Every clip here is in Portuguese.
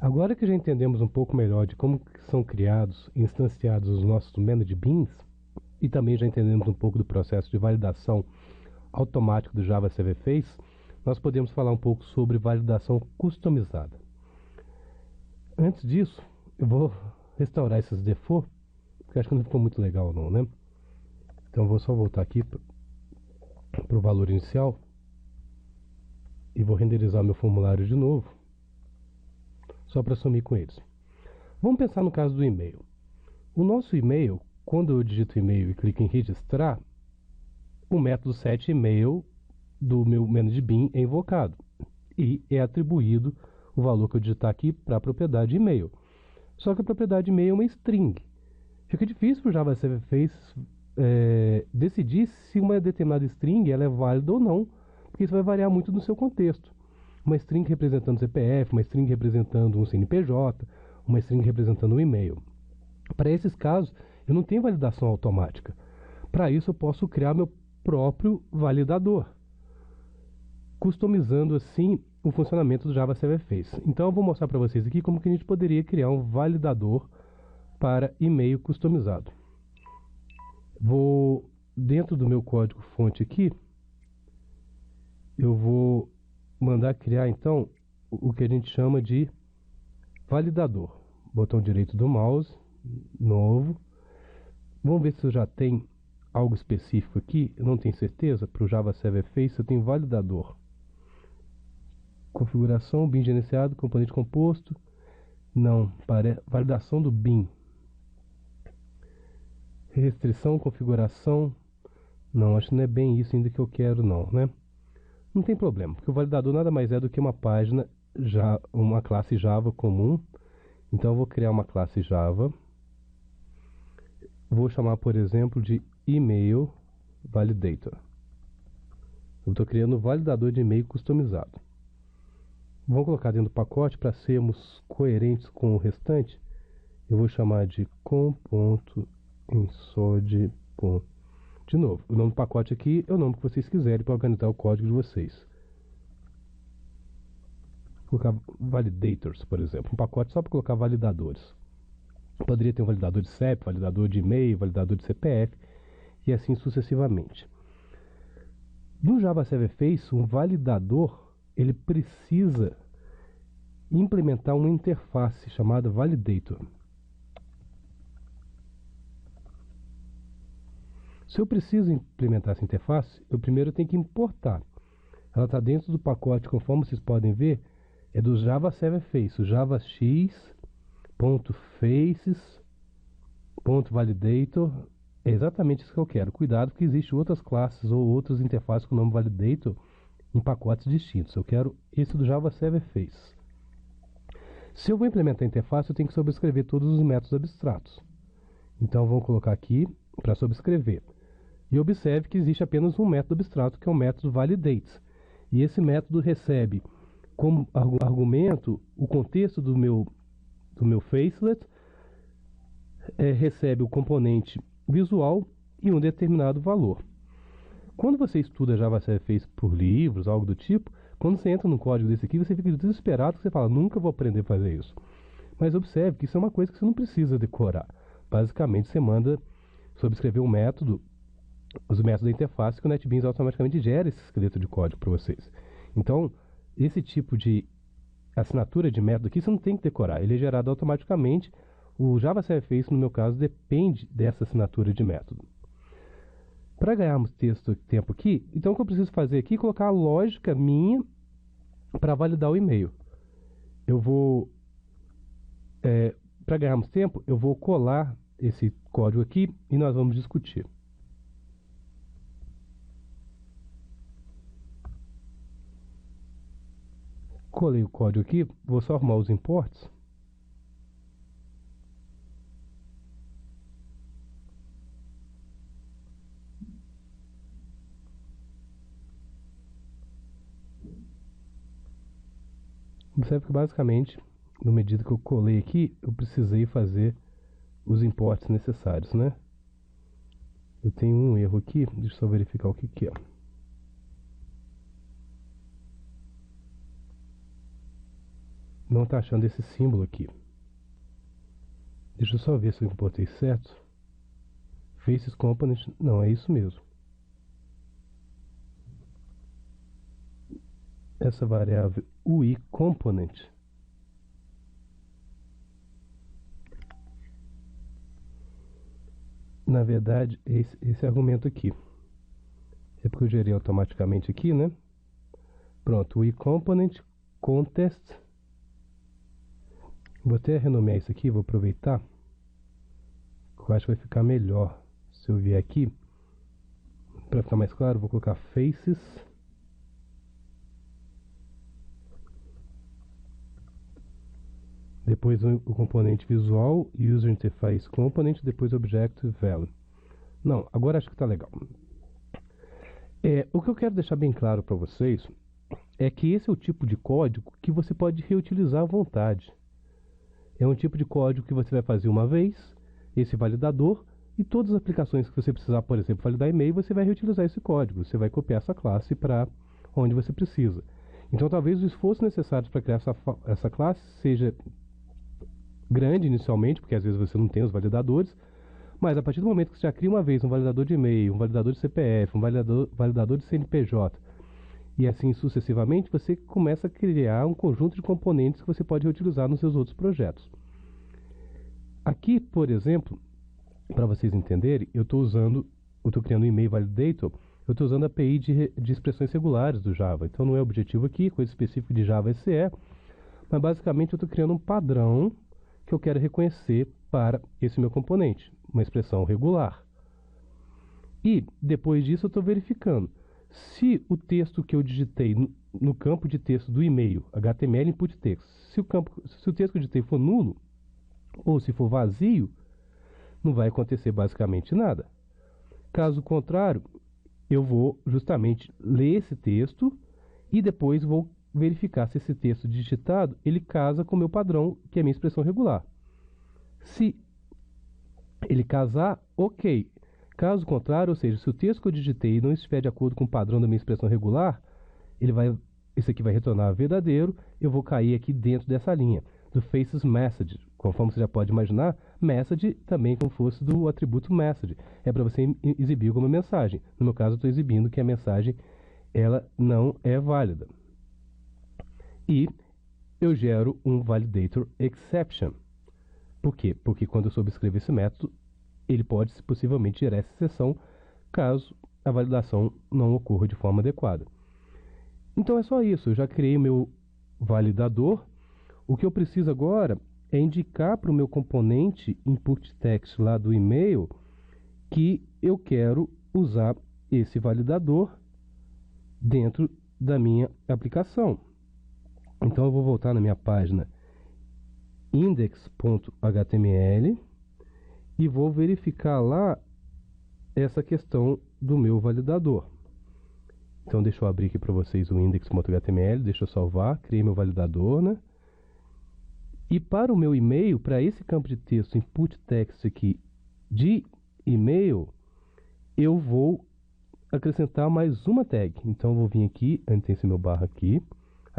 Agora que já entendemos um pouco melhor de como são criados e instanciados os nossos managed beans, e também já entendemos um pouco do processo de validação automático do Java Server Face, nós podemos falar um pouco sobre validação customizada. Antes disso, eu vou restaurar esses default, porque acho que não ficou muito legal não, né? Então eu vou só voltar aqui para o valor inicial e vou renderizar meu formulário de novo, só para sumir com eles. Vamos pensar no caso do e-mail. O nosso e-mail, quando eu digito e-mail e clico em registrar, o método setEmail do meu managed bean é invocado e é atribuído o valor que eu digitar aqui para a propriedade e-mail. Só que a propriedade e-mail é uma string. Fica difícil para o Java Server Face decidir se uma determinada string ela é válida ou não, porque isso vai variar muito no seu contexto. Uma string representando CPF, uma string representando um CNPJ, uma string representando um e-mail. Para esses casos, eu não tenho validação automática. Para isso, eu posso criar meu próprio validador, customizando assim o funcionamento do Java Server Face. Então, eu vou mostrar para vocês aqui como que a gente poderia criar um validador para e-mail customizado. Vou, dentro do meu código fonte aqui, eu vou mandar criar então o que a gente chama de validador. Botão direito do mouse, novo. Vamos ver se eu já tenho algo específico aqui. Eu não tenho certeza. Para o Java Server Face eu tenho validador. Configuração, bin gerenciado, componente composto. Não, validação do bin. Restrição, configuração. Não, acho que não é bem isso ainda que eu quero não, né? Não tem problema, porque o validador nada mais é do que uma página, uma classe Java comum. Então eu vou criar uma classe Java. Vou chamar, por exemplo, de email validator. Eu estou criando um validador de e-mail customizado. Vamos colocar dentro do pacote para sermos coerentes com o restante. Eu vou chamar de com.insode. De novo, o nome do pacote aqui é o nome que vocês quiserem para organizar o código de vocês. Vou colocar validators, por exemplo, um pacote só para colocar validadores. Poderia ter um validador de CEP, validador de e-mail, validador de CPF e assim sucessivamente. No Java Server Face, um validador ele precisa implementar uma interface chamada validator. Se eu preciso implementar essa interface, eu primeiro tenho que importar. Ela está dentro do pacote, conforme vocês podem ver, é do Java Server Face, o javax.faces.validator. É exatamente isso que eu quero. Cuidado que existem outras classes ou outras interfaces com o nome validator em pacotes distintos. Eu quero esse do Java Server Face. Se eu vou implementar a interface, eu tenho que sobrescrever todos os métodos abstratos. Então vamos colocar aqui para sobrescrever. E observe que existe apenas um método abstrato, que é o método validates. E esse método recebe como argumento o contexto do meu facelet, recebe o componente visual e um determinado valor. Quando você estuda Java Server Face por livros, algo do tipo, quando você entra num código desse aqui, você fica desesperado, você fala, nunca vou aprender a fazer isso. Mas observe que isso é uma coisa que você não precisa decorar. Basicamente, você manda sobrescrever um método, os métodos da interface, que o NetBeans automaticamente gera esse esqueleto de código para vocês. Então, esse tipo de assinatura de método aqui você não tem que decorar, ele é gerado automaticamente. O Java Server Face, no meu caso, depende dessa assinatura de método. Para ganharmos tempo aqui, então o que eu preciso fazer aqui é colocar a lógica minha para validar o e-mail. Eu vou, para ganharmos tempo, eu vou colar esse código aqui e nós vamos discutir. Colei o código aqui, vou só arrumar os imports. Observe que basicamente, na medida que eu colei aqui, eu precisei fazer os imports necessários, né? Eu tenho um erro aqui, deixa eu só verificar o que é. não está achando esse símbolo aqui. Deixa eu só ver se eu importei certo. Faces Component, não, é isso mesmo. Essa variável UI Component na verdade esse argumento aqui é porque eu gerei automaticamente aqui, né? Pronto, UI Component Contest. Vou até renomear isso aqui, vou aproveitar. Eu acho que vai ficar melhor se eu vier aqui. Para ficar mais claro, vou colocar Faces. Depois o componente visual, User Interface Component, depois Object Value. Não, agora acho que está legal. O que eu quero deixar bem claro para vocês é que esse é o tipo de código que você pode reutilizar à vontade. É um tipo de código que você vai fazer uma vez, esse validador, e todas as aplicações que você precisar, por exemplo, validar e-mail, você vai reutilizar esse código. Você vai copiar essa classe para onde você precisa. Então talvez o esforço necessário para criar essa classe seja grande inicialmente, porque às vezes você não tem os validadores, mas a partir do momento que você já cria uma vez um validador de e-mail, um validador de CPF, um validador de CNPJ, e assim sucessivamente, você começa a criar um conjunto de componentes que você pode reutilizar nos seus outros projetos. Aqui, por exemplo, para vocês entenderem, eu estou criando um e-mail validator, eu estou usando a API de expressões regulares do Java. Então não é objetivo aqui, coisa específica de Java SE, mas basicamente eu estou criando um padrão que eu quero reconhecer para esse meu componente, uma expressão regular. E depois disso eu estou verificando se o texto que eu digitei no campo de texto do e-mail, HTML input text, se o texto que eu digitei for nulo, ou se for vazio, não vai acontecer basicamente nada. Caso contrário, eu vou justamente ler esse texto e depois vou verificar se esse texto digitado ele casa com o meu padrão, que é a minha expressão regular. Se ele casar, ok. Caso contrário, ou seja, se o texto que eu digitei não estiver de acordo com o padrão da minha expressão regular, esse aqui vai retornar verdadeiro, eu vou cair aqui dentro dessa linha, do faces message. Conforme você já pode imaginar, message também como fosse do atributo message. É para você exibir alguma mensagem. No meu caso, eu estou exibindo que a mensagem ela não é válida. E eu gero um validator exception. Por quê? Porque quando eu subscrevo esse método, ele pode possivelmente gerar essa exceção caso a validação não ocorra de forma adequada. Então é só isso, eu já criei o meu validador. O que eu preciso agora é indicar para o meu componente input text lá do e-mail que eu quero usar esse validador dentro da minha aplicação. Então eu vou voltar na minha página index.html e vou verificar lá essa questão do meu validador. Então deixa eu abrir aqui para vocês o index.html, deixa eu salvar, criei meu validador, né? E para o meu e-mail, para esse campo de texto input text aqui de e-mail, eu vou acrescentar mais uma tag. Então eu vou vir aqui, antes tem esse meu barra aqui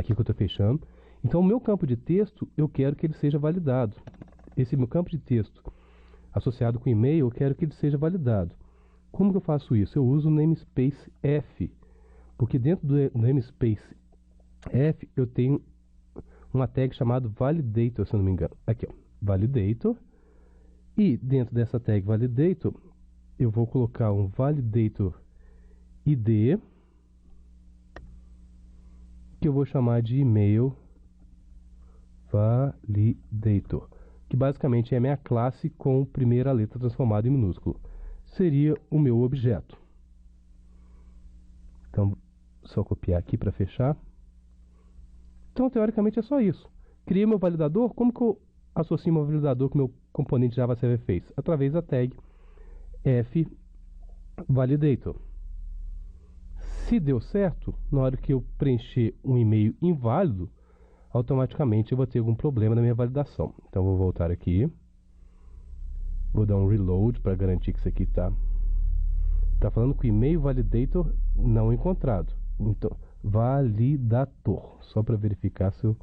que eu estou fechando. Então o meu campo de texto, eu quero que ele seja validado. Esse meu campo de texto associado com e-mail, eu quero que ele seja validado. Como que eu faço isso? Eu uso o namespace F, porque dentro do namespace F eu tenho uma tag chamada validator, se eu não me engano. Aqui, ó, validator. E dentro dessa tag validator, eu vou colocar um validator ID, que eu vou chamar de e-mail validator, que basicamente é a minha classe com primeira letra transformada em minúsculo. Seria o meu objeto. Então, só copiar aqui para fechar. Então, teoricamente, é só isso. Criei meu validador. Como que eu associo meu validador com o meu componente Java Server Face? Através da tag fValidator. Se deu certo, na hora que eu preencher um e-mail inválido, automaticamente eu vou ter algum problema na minha validação. Então, vou voltar aqui. Vou dar um reload para garantir que isso aqui está falando que o e-mail validator não encontrado. Então, validator, só para verificar se eu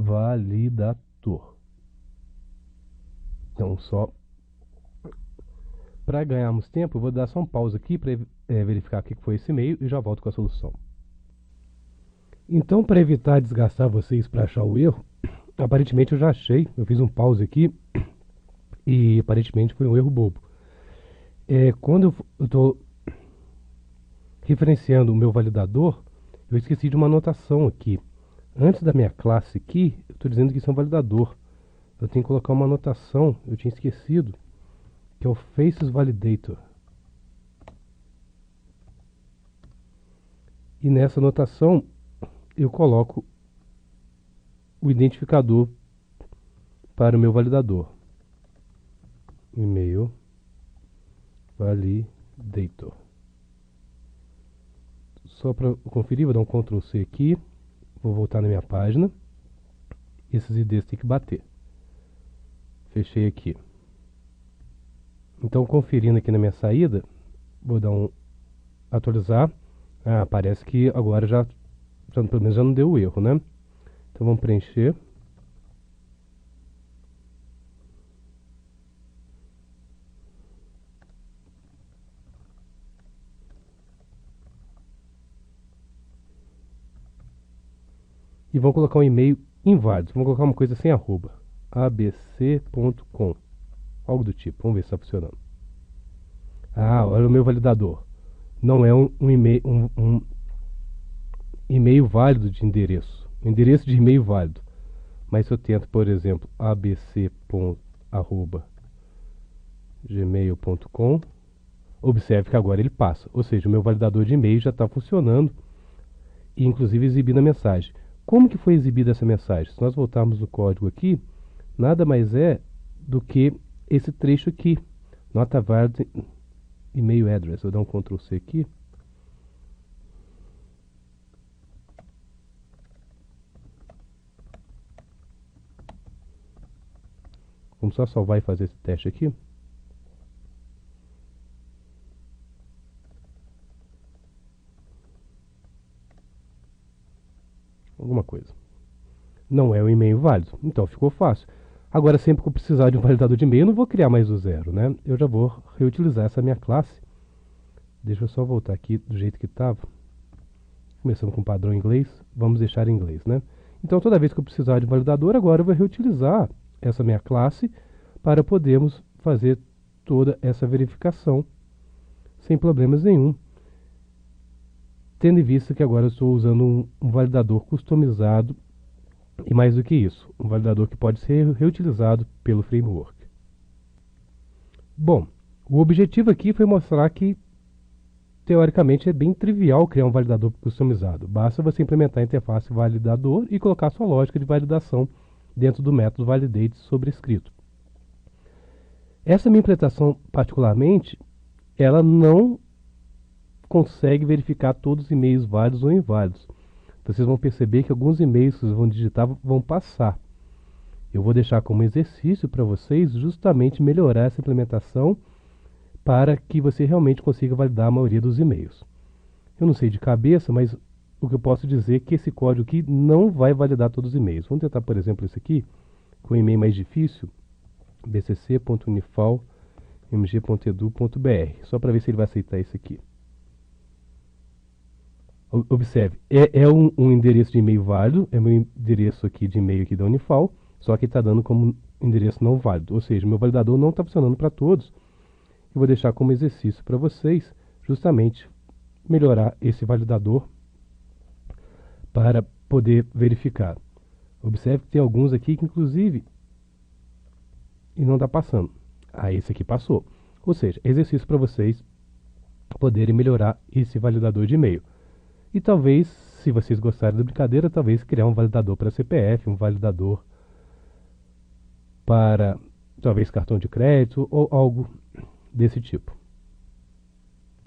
validator. Então, só para ganharmos tempo, eu vou dar só um pause aqui para verificar o que foi esse e-mail e já volto com a solução. Então, para evitar desgastar vocês para achar o erro, aparentemente eu já achei, eu fiz um pause aqui e aparentemente foi um erro bobo. Quando eu estou referenciando o meu validador, eu esqueci de uma anotação aqui. Antes da minha classe aqui, eu estou dizendo que isso é um validador. Eu tenho que colocar uma anotação, eu tinha esquecido, que é o FacesValidator. E nessa anotação eu coloco o identificador para o meu validador. E-mail validator. Só para conferir, vou dar um Ctrl C aqui. Vou voltar na minha página. Esses IDs tem que bater. Fechei aqui. Então, conferindo aqui na minha saída, vou dar um atualizar. Parece que agora já pelo menos já não deu o erro, né? Então vamos preencher. E vamos colocar um e-mail inválido. Vamos colocar uma coisa sem arroba. abc.com. Algo do tipo. Vamos ver se está funcionando. Olha o meu validador. Não é um e-mail válido de endereço. Um endereço de e-mail válido. Mas se eu tento, por exemplo, abc.gmail.com, observe que agora ele passa. Ou seja, o meu validador de e-mail já está funcionando e inclusive exibindo a mensagem. Como que foi exibida essa mensagem? Se nós voltarmos no código aqui, nada mais é do que esse trecho aqui. Not a valid email address. Vou dar um Ctrl C aqui. Vamos só salvar e fazer esse teste aqui. Alguma coisa. Não é um e-mail válido. Então ficou fácil. Agora, sempre que eu precisar de um validador de e-mail, eu não vou criar mais do zero, né? Eu já vou reutilizar essa minha classe. Deixa eu só voltar aqui do jeito que estava. Começando com o padrão inglês. Vamos deixar em inglês, né? Então, toda vez que eu precisar de um validador, agora eu vou reutilizar essa minha classe para podermos fazer toda essa verificação sem problemas nenhum. Tendo em vista que agora eu estou usando um validador customizado e mais do que isso, um validador que pode ser reutilizado pelo framework. Bom, o objetivo aqui foi mostrar que teoricamente é bem trivial criar um validador customizado. Basta você implementar a interface validador e colocar sua lógica de validação dentro do método validate sobrescrito. Essa minha implementação particularmente, ela não consegue verificar todos os e-mails válidos ou inválidos. Vocês vão perceber que alguns e-mails que vocês vão digitar vão passar. Eu vou deixar como exercício para vocês justamente melhorar essa implementação para que você realmente consiga validar a maioria dos e-mails. Eu não sei de cabeça, mas o que eu posso dizer é que esse código aqui não vai validar todos os e-mails. Vamos tentar, por exemplo, esse aqui, com o e-mail mais difícil, bcc.unifal.mg.edu.br, só para ver se ele vai aceitar esse aqui. Observe, é um endereço de e-mail válido, é meu endereço aqui de e-mail aqui da Unifal, só que está dando como endereço não válido, ou seja, meu validador não está funcionando para todos. Eu vou deixar como exercício para vocês, justamente, melhorar esse validador para poder verificar. Observe que tem alguns aqui que, inclusive, e não está passando. Esse aqui passou. Ou seja, exercício para vocês poderem melhorar esse validador de e-mail. E talvez, se vocês gostarem da brincadeira, talvez criar um validador para CPF, um validador para, talvez, cartão de crédito ou algo desse tipo.